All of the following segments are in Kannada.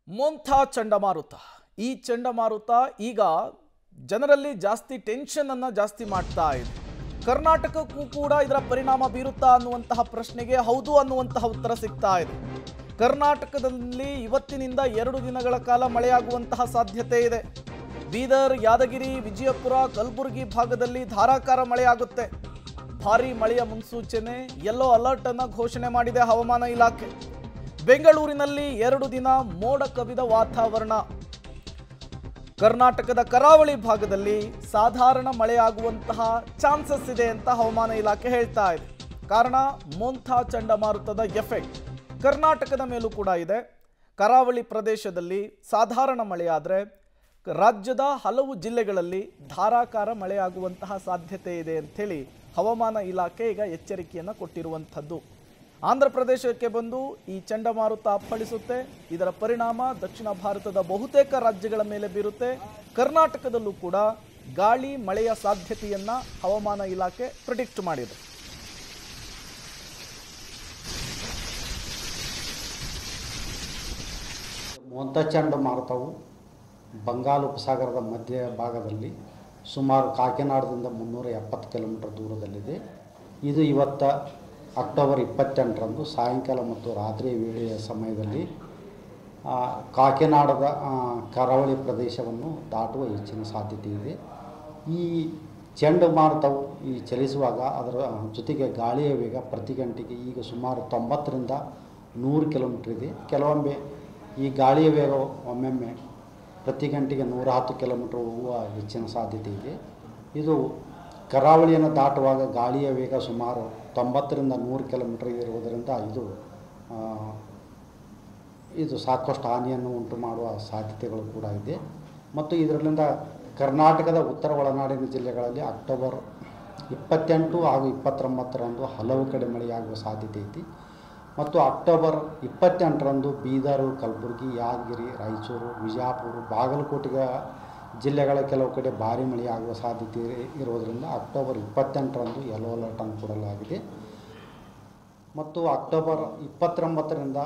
ಮೊಂಥಾ ಚಂಡಮಾರುತ ಈ ಚಂಡಮಾರುತ ಈಗ ಜನರಲ್ಲಿ ಜಾಸ್ತಿ ಟೆನ್ಷನ್ ಅನ್ನು ಜಾಸ್ತಿ ಮಾಡ್ತಾ ಇದೆ. ಕರ್ನಾಟಕಕ್ಕೂ ಕೂಡ ಇದರ ಪರಿಣಾಮ ಬೀರುತ್ತಾ ಅನ್ನುವಂತಹ ಪ್ರಶ್ನೆಗೆ ಹೌದು ಅನ್ನುವಂತಹ ಉತ್ತರ ಸಿಗ್ತಾ ಇದೆ. ಕರ್ನಾಟಕದಲ್ಲಿ ಇವತ್ತಿನಿಂದ 2 ದಿನಗಳ ಕಾಲ ಮಳೆಯಾಗುವಂತಹ ಸಾಧ್ಯತೆ ಇದೆ. ಬೀದರ್, ಯಾದಗಿರಿ, ವಿಜಯಪುರ, ಕಲಬುರಗಿ ಭಾಗದಲ್ಲಿ ಧಾರಾಕಾರ ಮಳೆಯಾಗುತ್ತೆ. ಭಾರೀ ಮಳೆಯ ಮುನ್ಸೂಚನೆ, ಯೆಲ್ಲೋ ಅಲರ್ಟ್ ಅನ್ನು ಘೋಷಣೆ ಮಾಡಿದೆ ಹವಾಮಾನ ಇಲಾಖೆ. ಬೆಂಗಳೂರಿನಲ್ಲಿ 2 ದಿನ ಮೋಡ ಕವಿದ ವಾತಾವರಣ. ಕರ್ನಾಟಕದ ಕರಾವಳಿ ಭಾಗದಲ್ಲಿ ಸಾಧಾರಣ ಮಳೆಯಾಗುವಂತಹ ಚಾನ್ಸಸ್ ಇದೆ ಅಂತ ಹವಾಮಾನ ಇಲಾಖೆ ಹೇಳ್ತಾ ಇದೆ. ಕಾರಣ ಮೊಂಥಾ ಚಂಡಮಾರುತದ ಎಫೆಕ್ಟ್ ಕರ್ನಾಟಕದ ಮೇಲೂ ಕೂಡ ಇದೆ. ಕರಾವಳಿ ಪ್ರದೇಶದಲ್ಲಿ ಸಾಧಾರಣ ಮಳೆಯಾದರೆ ರಾಜ್ಯದ ಹಲವು ಜಿಲ್ಲೆಗಳಲ್ಲಿ ಧಾರಾಕಾರ ಮಳೆಯಾಗುವಂತಹ ಸಾಧ್ಯತೆ ಇದೆ ಅಂಥೇಳಿ ಹವಾಮಾನ ಇಲಾಖೆ ಈಗ ಎಚ್ಚರಿಕೆಯನ್ನು ಕೊಟ್ಟಿರುವಂಥದ್ದು. ಆಂಧ್ರ ಪ್ರದೇಶಕ್ಕೆ ಬಂದು ಈ ಚಂಡಮಾರುತ ಅಪ್ಪಳಿಸುತ್ತೆ. ಇದರ ಪರಿಣಾಮ ದಕ್ಷಿಣ ಭಾರತದ ಬಹುತೇಕ ರಾಜ್ಯಗಳ ಮೇಲೆ ಬೀರುತ್ತೆ. ಕರ್ನಾಟಕದಲ್ಲೂ ಕೂಡ ಗಾಳಿ ಮಳೆಯ ಸಾಧ್ಯತೆಯನ್ನು ಹವಾಮಾನ ಇಲಾಖೆ ಪ್ರಿಡಿಕ್ಟ್ ಮಾಡಿದೆ. ಮೊಂಥಾ ಚಂಡಮಾರುತವು ಬಂಗಾಳ ಉಪಸಾಗರದ ಮಧ್ಯ ಭಾಗದಲ್ಲಿ ಸುಮಾರು ಕಾಕಿನಾಡದಿಂದ 370 ಕಿಲೋಮೀಟರ್ ದೂರದಲ್ಲಿದೆ. ಇದು ಇವತ್ತು ಅಕ್ಟೋಬರ್ 28ರಂದು ಸಾಯಂಕಾಲ ಮತ್ತು ರಾತ್ರಿ ವೇಳೆಯ ಸಮಯದಲ್ಲಿ ಕಾಕಿನಾಡದ ಕರಾವಳಿ ಪ್ರದೇಶವನ್ನು ದಾಟುವ ಹೆಚ್ಚಿನ ಸಾಧ್ಯತೆ ಇದೆ. ಈ ಚಂಡಮಾರುತವು ಚಲಿಸುವಾಗ ಅದರ ಜೊತೆಗೆ ಗಾಳಿಯ ವೇಗ ಪ್ರತಿ ಗಂಟೆಗೆ ಈಗ ಸುಮಾರು 90ರಿಂದ 100 ಕಿಲೋಮೀಟರ್ ಇದೆ. ಕೆಲವೊಮ್ಮೆ ಈ ಗಾಳಿಯ ವೇಗ ಒಮ್ಮೊಮ್ಮೆ ಪ್ರತಿ ಗಂಟೆಗೆ 110 ಕಿಲೋಮೀಟರ್ ಹೋಗುವ ಹೆಚ್ಚಿನ ಸಾಧ್ಯತೆ ಇದೆ. ಇದು ಕರಾವಳಿಯನ್ನು ದಾಟುವಾಗ ಗಾಳಿಯ ವೇಗ ಸುಮಾರು 90ರಿಂದ 100 ಕಿಲೋಮೀಟರ್ ಇರುವುದರಿಂದ ಇದು ಸಾಕಷ್ಟು ಹಾನಿಯನ್ನು ಉಂಟು ಮಾಡುವ ಸಾಧ್ಯತೆಗಳು ಕೂಡ ಇದೆ. ಮತ್ತು ಇದರಿಂದ ಕರ್ನಾಟಕದ ಉತ್ತರ ಒಳನಾಡಿನ ಜಿಲ್ಲೆಗಳಲ್ಲಿ ಅಕ್ಟೋಬರ್ 28 ಹಾಗೂ 29ರಂದು ಹಲವು ಕಡೆ ಮಳೆಯಾಗುವ ಸಾಧ್ಯತೆ ಐತಿ. ಮತ್ತು ಅಕ್ಟೋಬರ್ 28ರಂದು ಬೀದರು, ಕಲಬುರಗಿ, ಯಾದಗಿರಿ, ರಾಯಚೂರು, ವಿಜಯಪುರ, ಬಾಗಲಕೋಟೆ ಜಿಲ್ಲೆಗಳ ಕೆಲವು ಕಡೆ ಭಾರೀ ಮಳೆಯಾಗುವ ಸಾಧ್ಯತೆ ಇರುವುದರಿಂದ ಅಕ್ಟೋಬರ್ 28ರಂದು ಯೆಲ್ಲೋ ಅಲರ್ಟ್ ಅನ್ನು ಕೊಡಲಾಗಿದೆ. ಮತ್ತು ಅಕ್ಟೋಬರ್ 29ರಿಂದ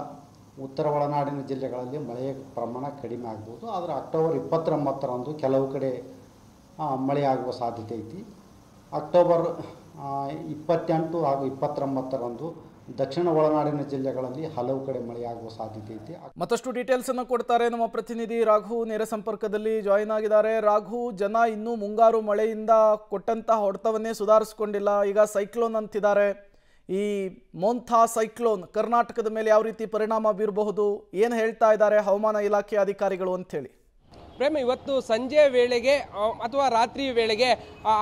ಉತ್ತರ ಒಳನಾಡಿನ ಜಿಲ್ಲೆಗಳಲ್ಲಿ ಮಳೆಯ ಪ್ರಮಾಣ ಕಡಿಮೆ ಆಗ್ಬೋದು. ಆದರೆ ಅಕ್ಟೋಬರ್ 29ರಂದು ಕೆಲವು ಕಡೆ ಮಳೆಯಾಗುವ ಸಾಧ್ಯತೆ ಐತಿ. ಅಕ್ಟೋಬರ್ 28 ಹಾಗೂ 29ರಂದು ದಕ್ಷಿಣ ಒಳನಾಡಿನ ಜಿಲ್ಲೆಗಳಲ್ಲಿ ಹಲವು ಕಡೆ ಮಳೆಯಾಗುವ ಸಾಧ್ಯತೆ ಐತಿ. ಮತ್ತಷ್ಟು ಡೀಟೇಲ್ಸ್ ಅನ್ನು ಕೊಡ್ತಾರೆ ನಮ್ಮ ಪ್ರತಿನಿಧಿ ರಾಘು, ನೇರ ಸಂಪರ್ಕದಲ್ಲಿ ಜಾಯಿನ್ ಆಗಿದ್ದಾರೆ. ರಾಘು, ಜನ ಇನ್ನೂ ಮುಂಗಾರು ಮಳೆಯಿಂದ ಕೊಟ್ಟಂತಹ ಹೊಡೆತವನ್ನೇ ಸುಧಾರಿಸಿಕೊಂಡಿಲ್ಲ. ಈಗ ಸೈಕ್ಲೋನ್ ಅಂತಿದ್ದಾರೆ. ಈ ಮೊಂಥಾ ಸೈಕ್ಲೋನ್ ಕರ್ನಾಟಕದ ಮೇಲೆ ಯಾವ ರೀತಿ ಪರಿಣಾಮ ಬೀರಬಹುದು, ಏನು ಹೇಳ್ತಾ ಇದ್ದಾರೆ ಹವಾಮಾನ ಇಲಾಖೆ ಅಧಿಕಾರಿಗಳು ಅಂತ ಹೇಳಿ? ಪ್ರೇಮ, ಇವತ್ತು ಸಂಜೆ ವೇಳೆಗೆ ಅಥವಾ ರಾತ್ರಿ ವೇಳೆಗೆ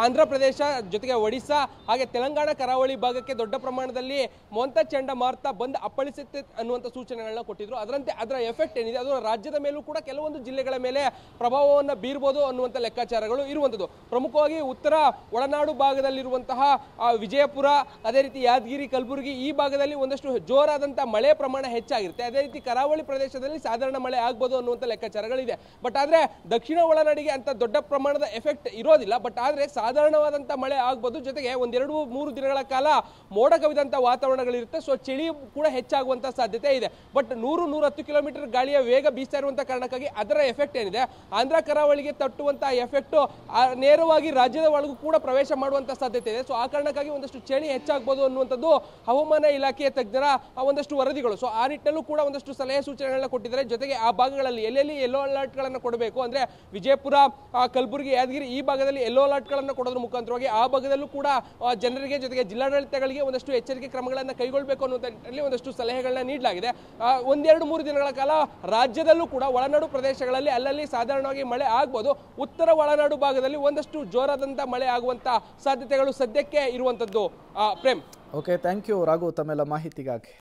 ಆಂಧ್ರ ಪ್ರದೇಶ ಜೊತೆಗೆ ಒಡಿಶಾ ಹಾಗೆ ತೆಲಂಗಾಣ ಕರಾವಳಿ ಭಾಗಕ್ಕೆ ದೊಡ್ಡ ಪ್ರಮಾಣದಲ್ಲಿ ಮೊಂಥಾ ಚಂಡಮಾರುತ ಬಂದು ಅಪ್ಪಳಿಸುತ್ತೆ ಅನ್ನುವಂಥ ಸೂಚನೆಗಳನ್ನ ಕೊಟ್ಟಿದ್ರು. ಅದರಂತೆ ಅದರ ಎಫೆಕ್ಟ್ ಏನಿದೆ ಅದು ರಾಜ್ಯದ ಮೇಲೂ ಕೂಡ ಕೆಲವೊಂದು ಜಿಲ್ಲೆಗಳ ಮೇಲೆ ಪ್ರಭಾವವನ್ನು ಬೀರ್ಬೋದು ಅನ್ನುವಂಥ ಲೆಕ್ಕಾಚಾರಗಳು ಇರುವಂಥದ್ದು. ಪ್ರಮುಖವಾಗಿ ಉತ್ತರ ಒಳನಾಡು ಭಾಗದಲ್ಲಿರುವಂತಹ ವಿಜಯಪುರ, ಅದೇ ರೀತಿ ಯಾದಗಿರಿ, ಕಲಬುರಗಿ ಈ ಭಾಗದಲ್ಲಿ ಒಂದಷ್ಟು ಜೋರಾದಂಥ ಮಳೆ ಪ್ರಮಾಣ ಹೆಚ್ಚಾಗಿರುತ್ತೆ. ಅದೇ ರೀತಿ ಕರಾವಳಿ ಪ್ರದೇಶದಲ್ಲಿ ಸಾಧಾರಣ ಮಳೆ ಆಗ್ಬೋದು ಅನ್ನುವಂಥ ಲೆಕ್ಕಾಚಾರಗಳಿದೆ. ಬಟ್ ಆದರೆ ದಕ್ಷಿಣ ಒಳನಾಡಿಗೆ ಅಂತ ದೊಡ್ಡ ಪ್ರಮಾಣದ ಎಫೆಕ್ಟ್ ಇರೋದಿಲ್ಲ. ಬಟ್ ಆದರೆ ಸಾಧಾರಣವಾದಂಥ ಮಳೆ ಆಗ್ಬೋದು. ಜೊತೆಗೆ 1-2-3 ದಿನಗಳ ಕಾಲ ಮೋಡ ಕವಿದಂಥ ವಾತಾವರಣಗಳಿರುತ್ತೆ. ಸೊ ಚಳಿ ಕೂಡ ಹೆಚ್ಚಾಗುವಂಥ ಸಾಧ್ಯತೆ ಇದೆ. ಬಟ್ 100-110 ಕಿಲೋಮೀಟರ್ ಗಾಳಿಯ ವೇಗ ಬೀಸ್ತಾ ಇರುವಂಥ ಕಾರಣಕ್ಕಾಗಿ ಅದರ ಎಫೆಕ್ಟ್ ಏನಿದೆ ಆಂಧ್ರ ಕರಾವಳಿಗೆ ತಟ್ಟುವಂಥ ಎಫೆಕ್ಟು ನೇರವಾಗಿ ರಾಜ್ಯದ ಒಳಗೂ ಕೂಡ ಪ್ರವೇಶ ಮಾಡುವಂಥ ಸಾಧ್ಯತೆ ಇದೆ. ಸೊ ಆ ಕಾರಣಕ್ಕಾಗಿ ಒಂದಷ್ಟು ಚಳಿ ಹೆಚ್ಚಾಗಬಹುದು ಅನ್ನುವಂಥದ್ದು ಹವಾಮಾನ ಇಲಾಖೆಯ ತಜ್ಞರ ಒಂದಷ್ಟು ವರದಿಗಳು. ಸೊ ಆ ನಿಟ್ಟಿನಲ್ಲೂ ಕೂಡ ಒಂದಷ್ಟು ಸಲಹೆ ಸೂಚನೆಗಳನ್ನ ಕೊಟ್ಟಿದ್ದಾರೆ. ಜೊತೆಗೆ ಆ ಭಾಗಗಳಲ್ಲಿ ಎಲ್ಲೆಲ್ಲಿ ಯೆಲ್ಲೋ ಅಲರ್ಟ್ಗಳನ್ನು ಕೊಡಬೇಕು ಅಂದ್ರೆ ವಿಜಯಪುರ, ಕಲಬುರಗಿ, ಯಾದಗಿರಿ ಈ ಭಾಗದಲ್ಲಿ ಯೆಲ್ಲೋ ಅಲರ್ಟ್ಗಳನ್ನು ಕೊಡೋದ್ರ ಮುಖಾಂತರವಾಗಿ ಆ ಭಾಗದಲ್ಲೂ ಕೂಡ ಜನರಿಗೆ ಜೊತೆಗೆ ಜಿಲ್ಲಾಡಳಿತಗಳಿಗೆ ಒಂದಷ್ಟು ಎಚ್ಚರಿಕೆ ಕ್ರಮಗಳನ್ನು ಕೈಗೊಳ್ಳಬೇಕು ಅನ್ನುವಂಥಲ್ಲಿ ಒಂದಷ್ಟು ಸಲಹೆಗಳನ್ನ ನೀಡಲಾಗಿದೆ. 1-2-3 ದಿನಗಳ ಕಾಲ ರಾಜ್ಯದಲ್ಲೂ ಕೂಡ ಒಳನಾಡು ಪ್ರದೇಶಗಳಲ್ಲಿ ಅಲ್ಲಲ್ಲಿ ಸಾಧಾರಣವಾಗಿ ಮಳೆ ಆಗ್ಬೋದು. ಉತ್ತರ ಒಳನಾಡು ಭಾಗದಲ್ಲಿ ಒಂದಷ್ಟು ಜೋರಾದಂಥ ಮಳೆ ಆಗುವಂಥ ಸಾಧ್ಯತೆಗಳು ಸದ್ಯಕ್ಕೆ ಇರುವಂಥದ್ದು. Prem, okay, thank you Raghu ತಮ್ಮೆಲ್ಲ ಮಾಹಿತಿಗಾಗಿ.